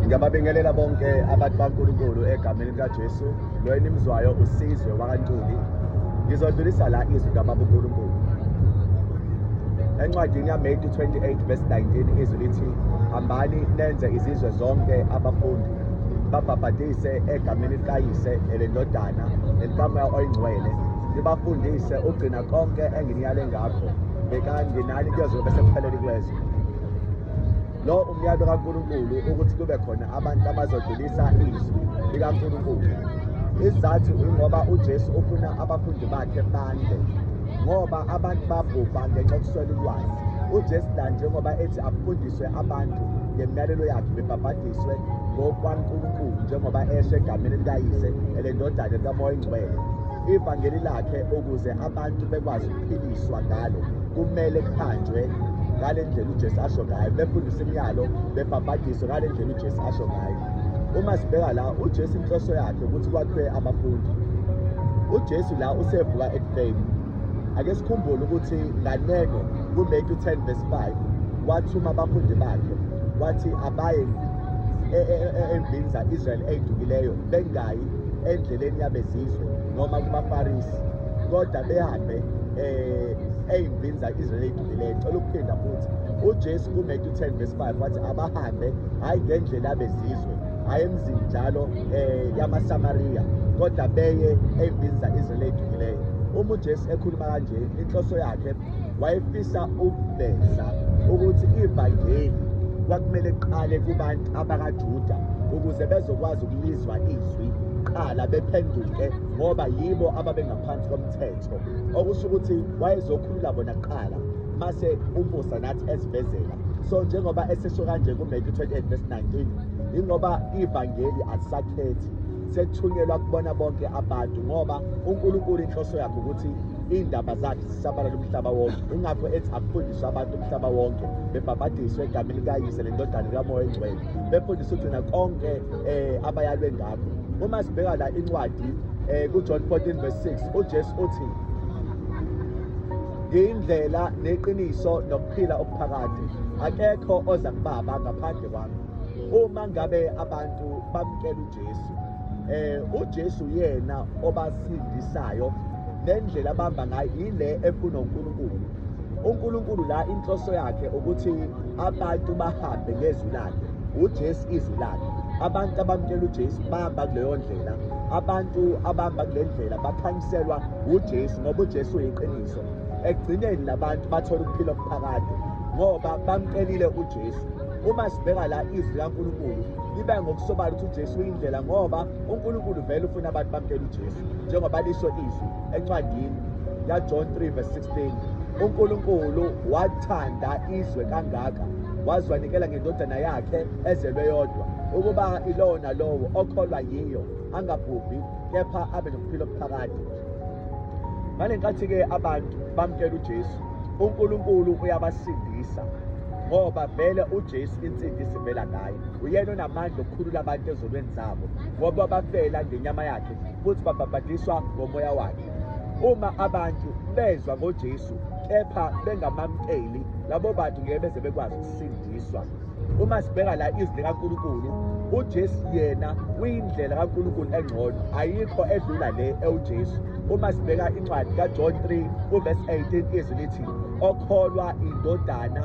Ngiyababingelela bonke abantu baNkulunkulu egameni likaJesu. Lo enimzwayo uSizwe wakaNtuli. Ngizodlulisa la izwi kaBaba uNkulunkulu. Encwadini yaMatthew 28:19 izwi lithi, hambani nenze izizwe zonke abafundi, babhabhadise egameni likayise elendodana nelikamoya oyingcwele, libafundise ugcina konke enginiyale ngakho. Bekani nani kuyoze bese kuphelele kwezwe. Lo umyalo kaNkulunkulu ukuthi kube khona abantu abazodlulisa izwi likaNkulunkulu. Isizathu ingoba uJesu ufuna abafundi bakhe bande, ngoba abantu babhubha ngenxa yokuswela ulwazi. uJesu la njengoba ethi afundiswe abantu ngemiyalelo yakhe, bebhabhadiswe ngokwaNkulunkulu njengoba esho egameni likayise elendodana likamoya oyingcwele. Ivangeli lakhe ukuze abantu bekwazi ukuphiliswa ngalo, kumele kuhanjwe ngale ndlela uJesu asho ngayo, befundisa imiyalo, bebhabhadiswe ngale ndlela uJesu asho ngayo. Uma sibheka la, uJesu inhloso yakhe ukuthi kwakhiwe abafundi. uJesu la usevuka ekufeni. Ake sikhumbule ukuthi nganeno kuMatthew 10:5 wathuma abafundi bakhe wathi abaye endlini za-Israyeli ey'dukileyo, bengayi endleleni yabezizwe noma kumaFarisi, kodwa behambe ey'ndlini za-Israyeli ey'dukileyo. Ngicela ukuphinda futhi, uJesu kuMatthew 10:5 wathi abahambe hhayi ngendlela yabezizwe, hhayi emzini njalo yamaSamariya, kodwa beye ey'ndlini za-Israyeli ey'dukileyo. Uma uJesu ekhuluma kanje, inhloso yakhe wayefisa ukuveza ukuthi ivangeli kwakumele kuqale kubantu abakaJuda ukuze bezokwazi ukulizwa izwi qala bephenduke, ngoba yibo ababengaphansi komthetho. Okusho ukuthi wayezokhulula bona kuqala mase umusa nathi esivezela. So njengoba esesho kanje kuMatthew 28:19, ingoba ivangeli alisakhethi, sethunyelwa kubona bonke abantu, ngoba uNkulunkulu inhloso yakhe ukuthi indaba zakhe zisabalale umhlaba wonke. Ingakho ethi afundiswe abantu umhlaba wonke, bebhabhadiswe egameni likayise lendodana likamoya oyingcwele, befundiswe ugcina konke abayalwe ngakho. Uma sibheka la incwadi kuJohn 14:6, uJesu uthi, ngiyindlela neqiniso nokuphila okuphakade, akekho oza kubaba ngaphandle kwami. Uma ngabe abantu bamkela uJesu, uJesu yena obasindisayo, nendlela abamba ngayo ile efuna uNkulunkulu. uNkulunkulu la inhloso yakhe ukuthi abantu bahambe ngezwi lakhe, uJesu izwi lakhe. Abantu abamkela uJesu bahamba kuleyo ndlela, abantu abahamba kule ndlela bakhanyiselwa uJesu, ngoba uJesu uyiqiniso. Ekugcineni labantu bathola ukuphila okuphakade ngoba bamkelile uJesu. Uma sibheka la izwi laNkulunkulu libe ngokusobala ukuthi uJesu uyindlela, ngoba uNkulunkulu vele ufuna abantu bamkele uJesu, njengoba lisho izwi encwadini yaJohn 3:16. uNkulunkulu wathanda izwe kangaka waze wanikela ngendodana yakhe ezelwe yodwa, ukuba ilowo nalowo okholwa yiyo angabhubhi, kepha abe nokuphila okuphakade. Ngale nkathi-ke abantu bamkela uJesu, uNkulunkulu uyabasindisa, ngoba vele uJesu insindisi ivela ngaye. Uyena onamandla okukhulula abantu ezolweni zabo, ngoba bafela ngenyama yakhe futhi babhabhadiswa ngomoya wakhe. Uma abantu bezwa ngoJesu kepha bengamamkeli, labo bantu ngeke beze bekwazi ukusindiswa. Uma sibheka la izwi likaNkulunkulu, uJesu yena uyindlela kaNkulunkulu engcono, ayikho edlula le ewuJesu. Uma sibheka incwadi kaJohn 3:18 izwi lithi, okholwa indodana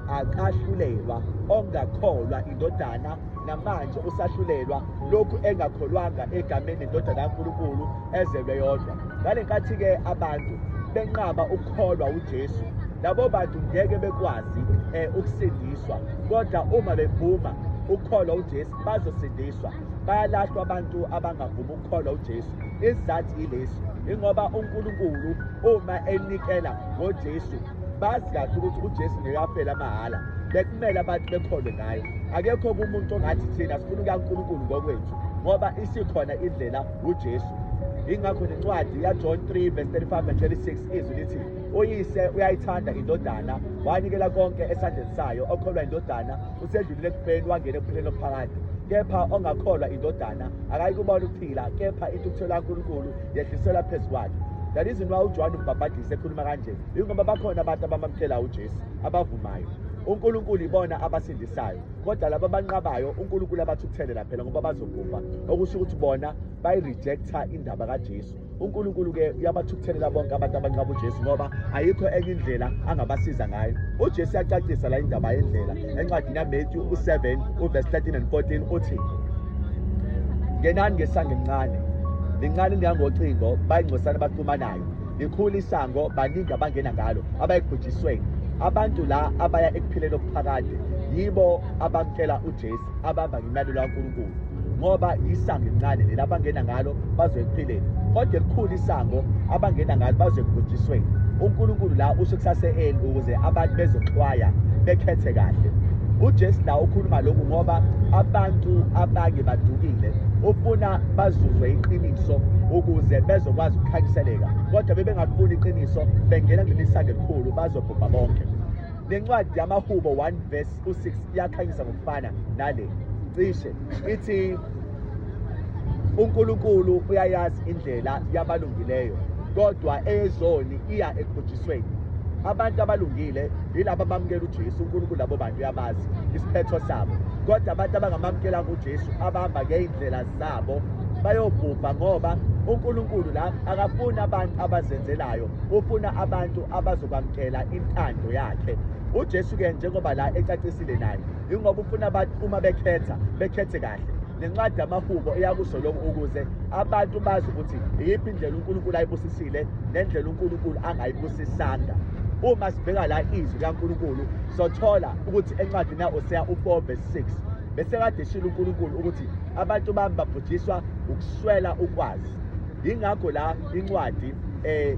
akahlulelwa, ongakholwa indodana namanje usahlulelwa, lokhu engakholwanga egameni lendodana kaNkulunkulu ezelwe yodwa. Ngale nkathi-ke abantu benqaba ukukholwa uJesu, labo bantu ngeke bekwazi ukusindiswa, kodwa uma bevuma ukukholwa uJesu bazosindiswa. Bayalahlwa abantu abangavumi ukukholwa uJesu. Isizathu yilesi, ingoba uNkulunkulu uma enikela ngoJesu, bazi kahle ukuthi uJesu ngekafela mahhala, bekumele abantu bekholwe ngaye. Akekho umuntu ongathi thina sifuna ukaNkulunkulu ngokwethu, ngoba isikhona indlela uJesu. Ingakho nencwadi yaJohn 3:35-36 izwi lithi, uyise uyayithanda indodana, wanikela konke esandleni sayo. Okholwa indodana usedlulile ekufeni wangena ekuphileni okuphakade, kepha ongakholwa indodana akayi kubona ukuphila, kepha intukuthelo kaNkulunkulu yehliselwa phezu kwakhe. That is why uJohn umbhabhadisa ekhuluma kanje, ingoba bakhona abantu abamamkela uJesu abavumayo. uNkulunkulu ibona abasindisayo, kodwa laba abanqabayo uNkulunkulu abathukuthelela phela ngoba bazobhubha, okusho ukuthi bona bayirejecta indaba kaJesu. uNkulunkulu-ke uyabathukuthelela bonke abantu abanqaba uJesu ngoba ayikho enye indlela angabasiza ngayo. uJesu uyacacisa la indaba yendlela encwadini yaMathew 7 verse 13 and 14 uthi, ngenani ngesango elincane, lincane lingangocingo, bayingcosana abaxhumanayo, likhulu isango, baningi abangena ngalo, abayibhujisweni. Abantu la abaya ekuphileni okuphakade yibo abamkela uJesu, abamba ngemiyalelo kaNkulunkulu, ngoba isango elincane leli abangena ngalo bazoekuphileni, kodwa elikhulu isango abangena ngalo bazoekubhujisweni. uNkulunkulu la usho kusase-eli ukuze abantu bezoxwaya bekhethe kahle. uJesu la ukhuluma lokhu ngoba abantu abanye badukile, ufuna bazuzwe iqiniso ukuze bezokwazi ukukhanyiseleka, kodwa bebengafuni iqiniso bengena kuleli sango elikhulu bazobhubha bonke. Nencwadi yamaHubo 1 verse 6 iyakhanyisa ngokufana nale, cishe ithi uNkulunkulu uyayazi indlela yabalungileyo, kodwa eyezoni iya ekubhujisweni. Abantu abalungile yilabo abamukela uJesu, uNkulunkulu labo bantu uyabazi isiphetho sabo, kodwa abantu abangamamkelanga uJesu abahamba ngey'ndlela zabo bayobhubha, ngoba uNkulunkulu la akafuni abantu abazenzelayo, ufuna abantu abazokwamukela intando yakhe. uJesu-ke njengoba la ecacisile naye, ingoba ufuna abantu uma bekhethe kahle. Nencwadi yamaHubo iyakusho lokhu ukuze abantu bazi ukuthi iyiphi indlela uNkulunkulu ayibusisile nendlela uNkulunkulu angayibusisanga. Uma sibheka la izwi likaNkulunkulu sothola ukuthi encwadini yaHosea 4 verse 6 bese kade eshilo uNkulunkulu ukuthi abantu bami babhujiswa ukuswela ukwazi. Yingakho la incwadi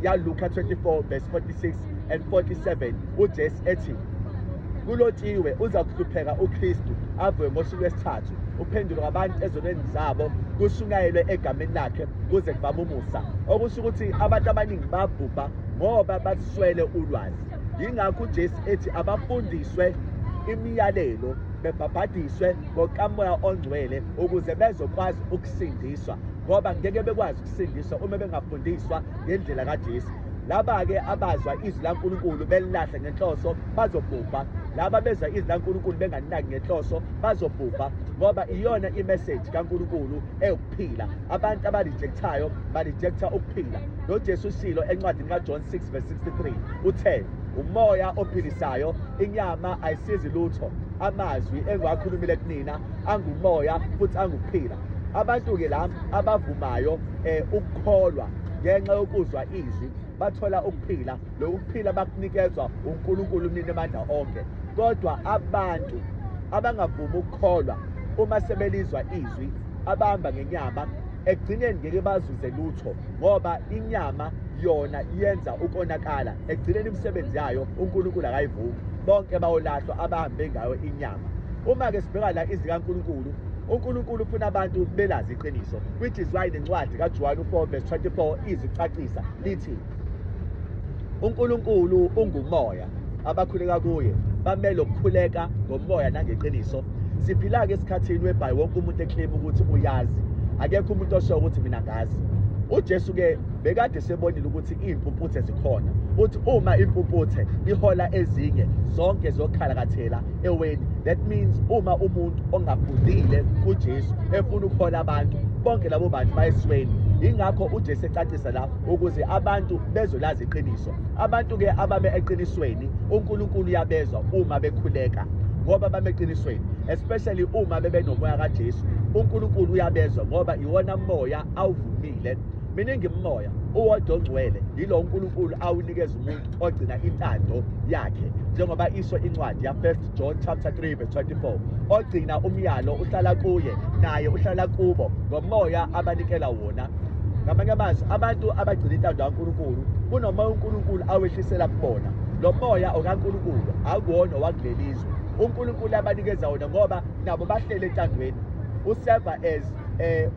yaLuka 24 verse 46 and 47 uJesu ethi, kulotshiwe uza kuhlupheka uKristu avuke ngosuku lwesithathu, uphenduke abantu ezonweni zabo, kushunyayelwe egameni lakhe kuze kuvame umusa. Okusho ukuthi abantu abaningi babhubha ngoba baswele ulwazi. Yingakho uJesu ethi abafundiswe imiyalelo, bebhabhadiswe ngokamoya ongcwele ukuze bezokwazi ukusindiswa, ngoba ngeke bekwazi ukusindiswa uma bengafundiswa ngendlela kaJesu. Laba-ke abazwa izwi laNkulunkulu belilahle ngenhloso bazobhubha, laba bezwa izwi laNkulunkulu bengalinaki ngenhloso bazobhubha, ngoba iyona imeseji kaNkulunkulu ewukuphila. Abantu abarejectayo barejecta ukuphila. noJesu ushilo encwadini kaJohn 6 verse 63 uthe, umoya ophilisayo, inyama ayisizi lutho. Amazwi engiwakhulumile kunina angumoya futhi angukuphila. Abantu-ke la abavumayo ukukholwa ngenxa yokuzwa izwi bathola ukuphila. Lokhu kuphila bakunikezwa uNkulunkulu umnini amandla onke. Kodwa abantu abangavumi ukukholwa uma sebelizwa izwi abahamba ngenyama, ekugcineni ngeke bazuze lutho, ngoba inyama yona yenza ukonakala. Ekugcineni imisebenzi yayo uNkulunkulu akayivumi, bonke bayolahlwa abahambe ngayo inyama. Uma-ke sibheka la izwi kaNkulunkulu, uNkulunkulu ufuna abantu belazi iqiniso, which is why nencwadi kaJohn 4 verse 24 izicacisa lithi, uNkulunkulu ungumoya, abakhuleka kuye bamele ukukhuleka ngomoya nangeqiniso. Siphila-ke esikhathini whereby wonke umuntu eclaim ukuthi uyazi, akekho umuntu osho ukuthi mina ngazi. uJesu-ke bekade sebonile ukuthi iy'mpumputhe zikhona, uthi uma impumputhe ihola ezinye zonke zokhalakathela eweni. That means uma umuntu ongafundile kuJesu efuna ukuhola abantu, bonke labo bantu bayesweni. Yingakho uJesu ecacisa la ukuze abantu bezolazi iqiniso. Abantu-ke ababe eqinisweni uNkulunkulu uyabezwa uma bekhuleka, ngoba bame eqinisweni, especially uma bebe nomoya kaJesu. uNkulunkulu uyabezwa ngoba iwona moya awuvumile. Miningi imimoya, uwodwa ongcwele yilo uNkulunkulu awunikeza umuntu ogcina intando yakhe, njengoba isho incwadi ya1 John chapter 3 verse 24, ogcina umyalo uhlala kuye, naye uhlala kubo ngomoya abanikela wona. Ngamanye amazwi, abantu abagcina intando kaNkulunkulu kunomoya uNkulunkulu awehlisela kubona. Lo moya okaNkulunkulu akuwona owakuleli izwe, uNkulunkulu abanikeza wona ngoba nabo bahlele entandweni. Userva as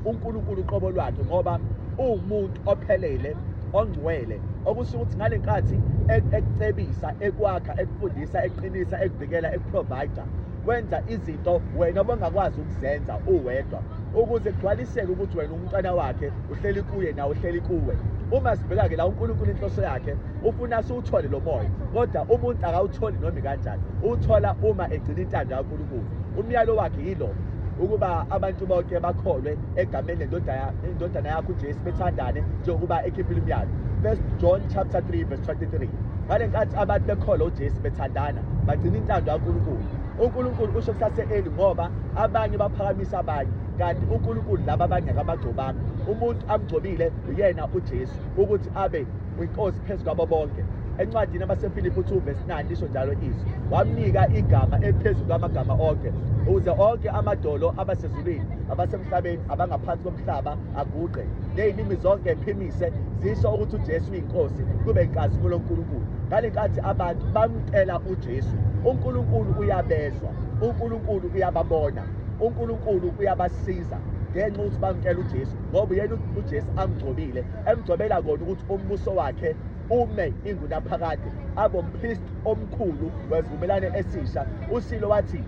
uNkulunkulu uqobo lwakhe ngoba uwumuntu ophelele ongcwele, okusho ukuthi ngale nkathi ekucebisa, ekwakha, ekufundisa, eqinisa, ekuvikela, ekuprovide, wenza izinto wena obongakwazi ukuzenza uwedwa, ukuze kugcwaliseke ukuthi wena umntwana wakhe uhleli kuye nawe uhleli kuwe. uma sibheka-ke la uNkulunkulu inhloso yakhe ufuna siwuthole lo moya, kodwa umuntu akawutholi noma kanjani, uthola uma egcina intando kaNkulunkulu. Umyalo wakhe yilo ukuba abantu bonke bakholwe egameni lendodana yakhe uJesu, bethandane njengoba ekhiphile umyalo. 1 John chapter 3 verse 23. Ngale nkathi abantu bekholwa uJesu bethandana bagcina intando kaNkulunkulu. uNkulunkulu usho kusase-eli ngoba abanye baphakamisa abanye, kanti uNkulunkulu laba abanye akabagcobanga. Umuntu amgcobile uyena uJesu ukuthi abe uyinkosi phezu kwabo bonke. Encwadini yabaseFilipi 2 verse 9 lisho njalo izwi, wamnika igama eliphezulu kwamagama onke, ukuze onke amadolo abasezulwini, abasemhlabeni, abangaphansi komhlaba aguqe, nezilimi zonke ziphimise zisho ukuthi uJesu uyinkosi, kube inkazimulo kaNkulunkulu. Ngale nkathi abantu bamcela uJesu, uNkulunkulu uyabezwa, uNkulunkulu uyababona, uNkulunkulu uyabasiza ngenxa ukuthi bamcela uJesu, ngoba yena uJesu amgcobile, emgcobela kona ukuthi umbuso wakhe ume ingunaphakade, abe umpristi omkhulu wesivumelwano esisha. uSilo wathi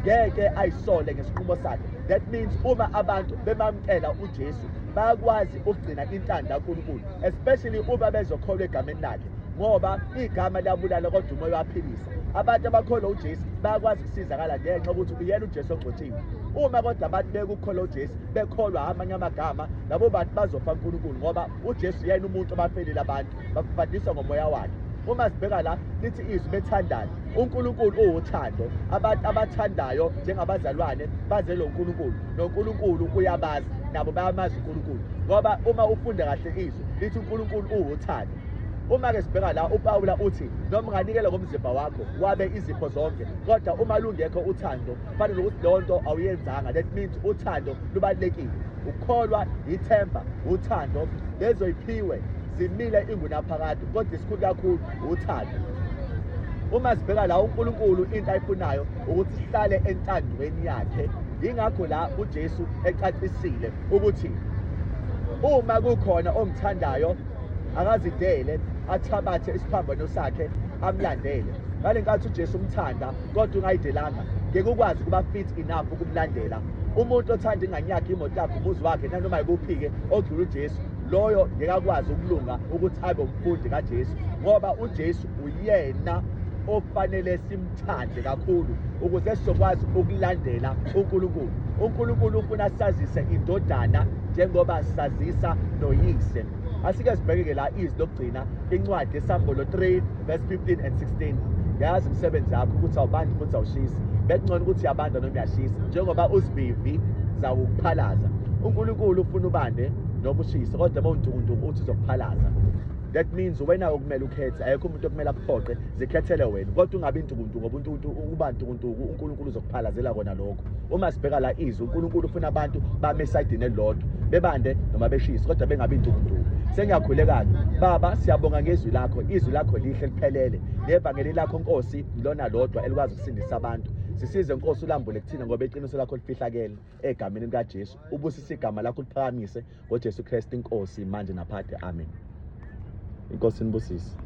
ngeke ayisole ngesinqumo sakhe. That means uma abantu bemamkela uJesu bayakwazi ukugcina intando kaNkulunkulu, especially uma bezokholwa egameni lakhe, ngoba igama liyabulala kodwa umoya uyaphilisa. Abantu abakholwa uJesu bayakwazi ukusizakala ngenxa yokuthi uyena uJesu ogcotshiwe. Uma kodwa abantu bekukholwa uJesu bekholwa amanye amagama, labo bantu bazofa uNkulunkulu, ngoba uJesu yena umuntu abafelile abantu bafundiswa ngomoya wakhe. Uma sibheka la lithi izwi bethandana, uNkulunkulu uwuthando. Abantu abathandayo njengabazalwane bazelwe uNkulunkulu, noNkulunkulu uyabazi, nabo bayamazi uNkulunkulu, ngoba uma ufunda kahle izwi lithi uNkulunkulu uwuthando. Uma-ke sibheka la uPawula uthi noma unganikela ngomzimba wakho wabe izipho zonke, kodwa uma lungekho uthando kufanele ukuthi leyo nto awuyenzanga. That means uthando lubalulekile. Ukukholwa, ithemba, uthando, lezo yiphiwe zimile ingunaphakade, kodwa isikhulu kakhulu uthando. Uma sibheka la uNkulunkulu into ayifunayo ukuthi sihlale entandweni yakhe. Yingakho la uJesu ecacisile ukuthi uma kukhona omthandayo akazidele, athabathe isiphambano sakhe amlandele. Ngale nkathi uJesu umthanda kodwa ungayidelanga, ngeke ukwazi ukuba fit enough ukumlandela. Umuntu othanda ingane yakhe, imoto yakhe, umuzi wakhe, nanoma yikuphi-ke odlula uJesu, loyo ngeke akwazi ukulunga ukuthi abe umfundi kaJesu, ngoba uJesu uyena ofanele simthande kakhulu ukuze sizokwazi ukulandela uNkulunkulu. uNkulunkulu ufuna sazise indodana njengoba sazisa noyise. Asike sibheke-ke la izwi lokugcina, incwadi yeSamuel 3 verse 15 and 16. Yazi umsebenzi wakho ukuthi awubandi futhi awushisi, bekungcono ukuthi uyabanda noma uyashisa, njengoba uzivivi zawukuphalaza. uNkulunkulu ufuna ubande noma ushise, kodwa mawuntukuntuku uthi uzokuphalaza. That means wena okumele ukhethe, ayikho umuntu okumele akuqoqe, zikhethele wena, kodwa ungabi intukuntuku, ngoba uba intukuntuku uNkulunkulu uzokuphalazela kona lokho. Uma sibheka la izwi, uNkulunkulu ufuna abantu bame esayidini elilodwa, bebande noma beshise, kodwa bengabi intukuntuku. Sengiyakhuleka-ke Baba, siyabonga ngezwi lakho, izwi lakho lihle liphelele, nevangeli lakho Nkosi lona lodwa elikwazi ukusindisa abantu. Sisize Nkosi ulambule kuthina, ngoba iqiniso lakho lifihlakele egameni likaJesu. Ubusise igama lakho liphakamise ngoJesu Kristu Inkosi manje naphakade, amen. Inkosi nibusise.